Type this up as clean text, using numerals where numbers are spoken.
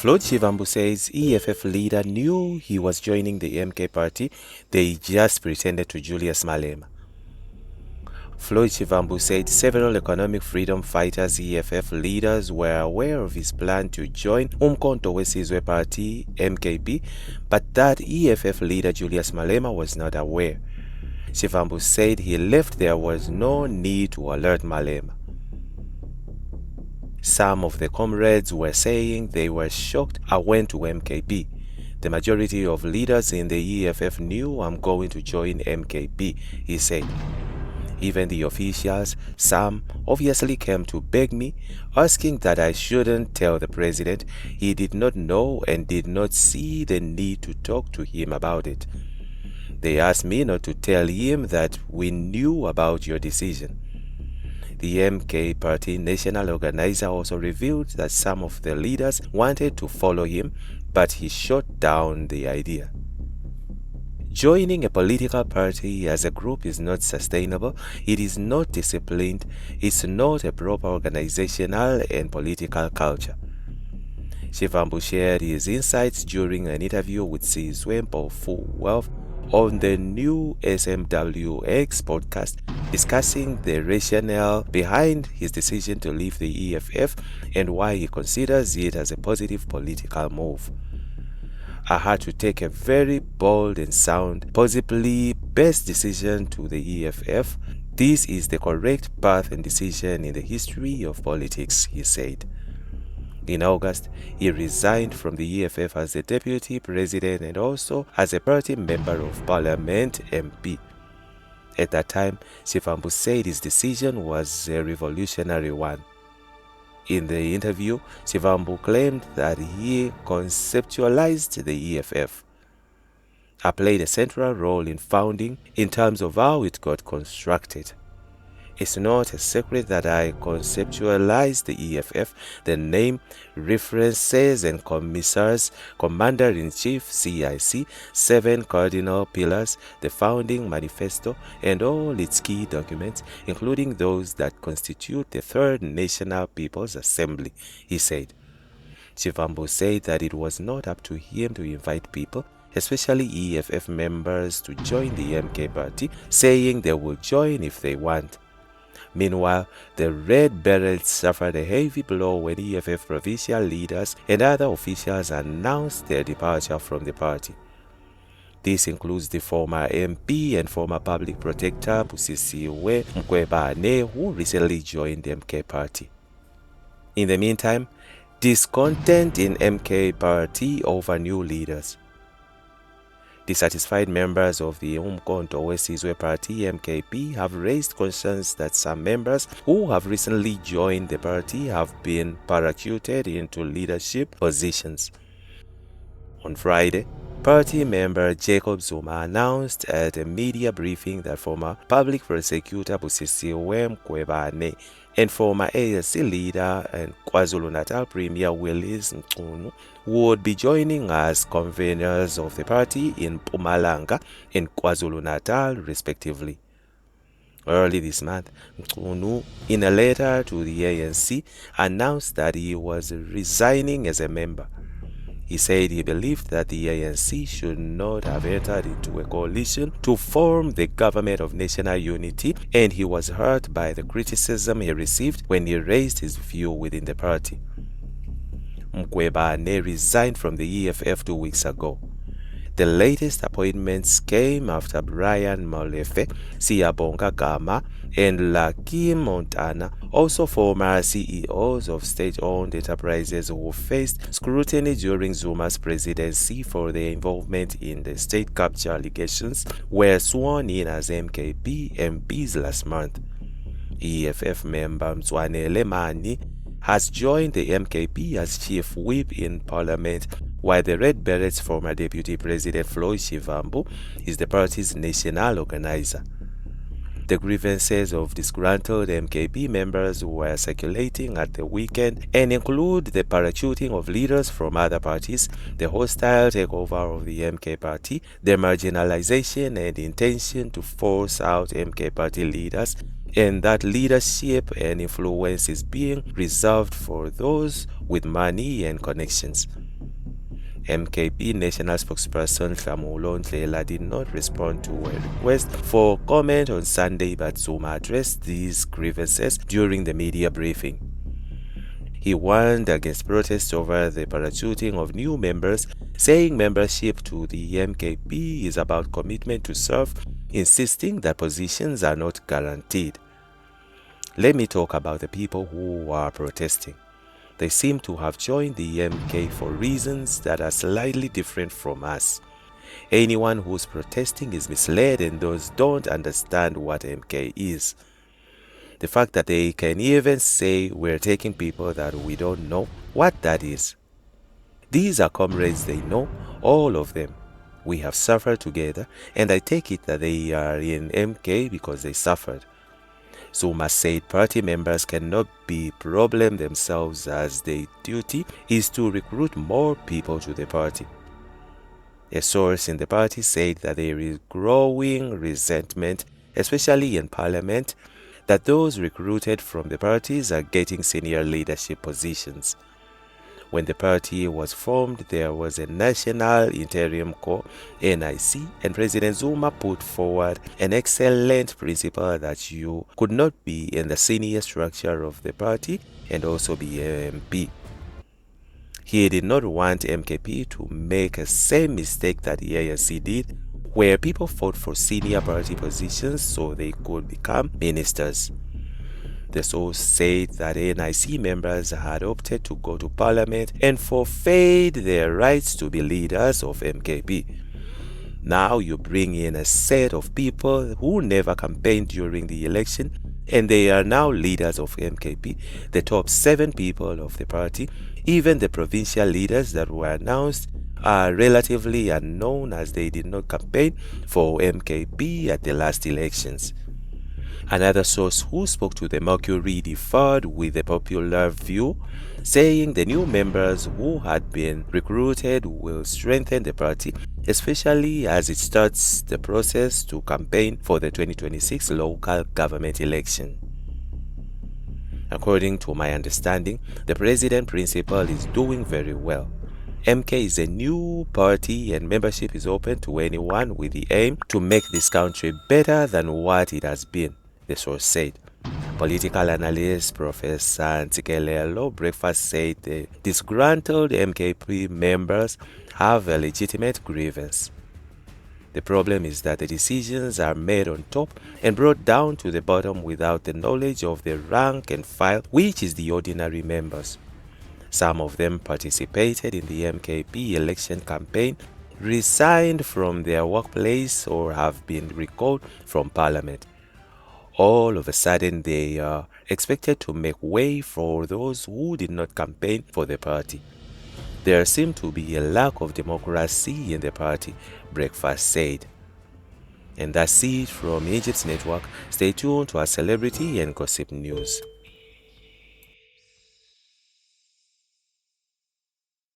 Floyd Shivambu says EFF leader knew he was joining the MK party, they just pretended to Julius Malema. Floyd Shivambu said several economic freedom fighters EFF leaders were aware of his plan to join uMkhonto weSizwe party, MKP, but that EFF leader Julius Malema was not aware. Shivambu said he left there was no need to alert Malema. Some of the comrades were saying they were shocked I went to MKP. The majority of leaders in the EFF knew I'm going to join MKP, he said. Even the officials, some obviously came to beg me, asking that I shouldn't tell the president. He did not know and did not see the need to talk to him about it. They asked me not to tell him that we knew about your decision. The MK party national organizer also revealed that some of the leaders wanted to follow him, but he shot down the idea. Joining a political party as a group is not sustainable, it is not disciplined, it's not a proper organizational and political culture. Shivambu shared his insights during an interview with weSizwe on the new SMWX podcast, discussing the rationale behind his decision to leave the EFF and why he considers it as a positive political move. I had to take a very bold and sound, possibly best decision to the EFF. This is the correct path and decision in the history of politics, he said. In August, he resigned from the EFF as the deputy president and also as a party member of parliament MP. At that time, Shivambu said his decision was a revolutionary one. In the interview, Shivambu claimed that he conceptualized the EFF. I played a central role in founding in terms of how it got constructed. It's not a secret that I conceptualized the EFF, the name, references and commissars, Commander-in-Chief CIC, 7 cardinal pillars, the founding manifesto, and all its key documents, including those that constitute the Third National People's Assembly, he said. Shivambu said that it was not up to him to invite people, especially EFF members, to join the MK party, saying they will join if they want. Meanwhile, the Red Berets suffered a heavy blow when EFF provincial leaders and other officials announced their departure from the party. This includes the former MP and former public protector Busisiwe Mkhwebane, who recently joined the MK party. In the meantime, discontent in MK party over new leaders. Dissatisfied members of the uMkhonto weSizwe party MKP have raised concerns that some members who have recently joined the party have been parachuted into leadership positions. On Friday, party member Jacob Zuma announced at a media briefing that former public prosecutor Busisiwe Mkhwebane and former ANC leader and KwaZulu-Natal Premier Julius Malema would be joining as conveners of the party in Mpumalanga and KwaZulu-Natal respectively. Early this month, Malema, in a letter to the ANC, announced that he was resigning as a member. He said he believed that the ANC should not have entered into a coalition to form the government of national unity, and he was hurt by the criticism he received when he raised his view within the party. Mkhwebane resigned from the EFF 2 weeks ago. The latest appointments came after Brian Molefe, Siyabonga Gama, and Lucky Montana, also former CEOs of state-owned enterprises who faced scrutiny during Zuma's presidency for their involvement in the state capture allegations, were sworn in as MKP MPs last month. EFF member Mzwanele Mani has joined the MKP as chief whip in parliament, while the Red Berets' former deputy president Floyd Shivambu is the party's national organizer. The grievances of disgruntled MKP members were circulating at the weekend and include the parachuting of leaders from other parties, the hostile takeover of the MK party, the marginalization and intention to force out MK party leaders, and that leadership and influence is being reserved for those with money and connections. MKP national spokesperson Ndlela did not respond to a request for comment on Sunday, but Zuma addressed these grievances during the media briefing. He warned against protests over the parachuting of new members, saying membership to the MKP is about commitment to serve, insisting that positions are not guaranteed. Let me talk about the people who are protesting. They seem to have joined the MK for reasons that are slightly different from us. Anyone who's protesting is misled, and those don't understand what MK is. The fact that they can even say we're taking people that we don't know what that is. These are comrades they know, all of them. We have suffered together, and I take it that they are in MK because they suffered. Zuma said party members cannot be problem themselves, as their duty is to recruit more people to the party. A source in the party said that there is growing resentment, especially in parliament, that those recruited from the parties are getting senior leadership positions. When the party was formed, there was a National Interim Corps, NIC, and President Zuma put forward an excellent principle that you could not be in the senior structure of the party and also be an MP. He did not want MKP to make the same mistake that the ANC did, where people fought for senior party positions so they could become ministers. The source said that NIC members had opted to go to parliament and forfeit their rights to be leaders of MKP. Now you bring in a set of people who never campaigned during the election, and they are now leaders of MKP, the top 7 people of the party. Even the provincial leaders that were announced are relatively unknown, as they did not campaign for MKP at the last elections. Another source who spoke to the Mercury differed with the popular view, saying the new members who had been recruited will strengthen the party, especially as it starts the process to campaign for the 2026 local government election. According to my understanding, the president principal is doing very well. MK is a new party and membership is open to anyone with the aim to make this country better than what it has been, the source said. Political analyst Professor Ntsikelelo Breakfast said the disgruntled MKP members have a legitimate grievance. The problem is that the decisions are made on top and brought down to the bottom without the knowledge of the rank and file, which is the ordinary members. Some of them participated in the MKP election campaign, resigned from their workplace, or have been recalled from parliament. All of a sudden, they are expected to make way for those who did not campaign for the party. There seemed to be a lack of democracy in the party, Breakfast said. And that's it from Egypt's network. Stay tuned to our celebrity and gossip news.